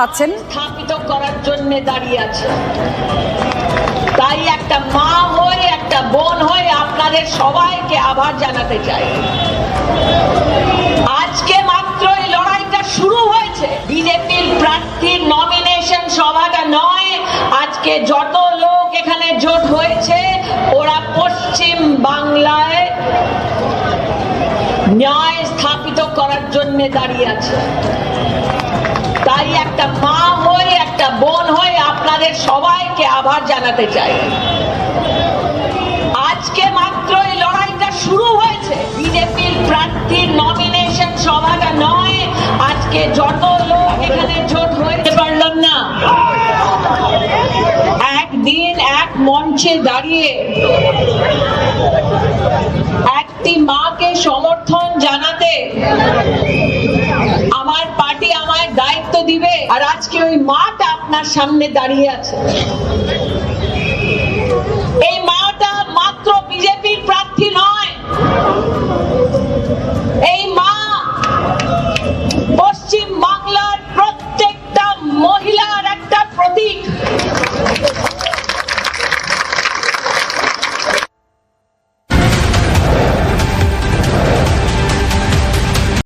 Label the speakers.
Speaker 1: আছেন
Speaker 2: স্থাপিত করার জন্য দাঁড়িয়ে আছে। তাই একটা মা হয়ে একটা বোন হয়ে আপনাদের সবাইকে আভার জানাতে চাই। আজকে মাত্র এই লড়াইটা শুরু হয়েছে। বিজেপির প্রার্থীর নমিনেশন সভাটা নয়, আজকে যত লোক এখানে জোট হয়েছে ওরা পশ্চিম বাংলায় ন্যায় স্থাপিত করার জন্য দাঁড়িয়ে আছে। তাই একটা মা হয়ে একটা বোন হয়ে আপনাদের সবাইকে আভার জানাতে চাই। আজকে মাত্র এই লড়াইটা শুরু হয়েছে। বিজেপির প্রার্থীর নমিনেশন সভাটা নয়, আজকে যত লোক এখানে জোট হয়েছে পারলাম না একদিন এক মঞ্চে দাঁড়িয়ে একটি মাকে সমর্থন জানাতে আমার পার্টি আমায় দায়িত্ব দিবে, আর আজকে ওই মাটা আপনার সামনে দাঁড়িয়ে আছে। এই মা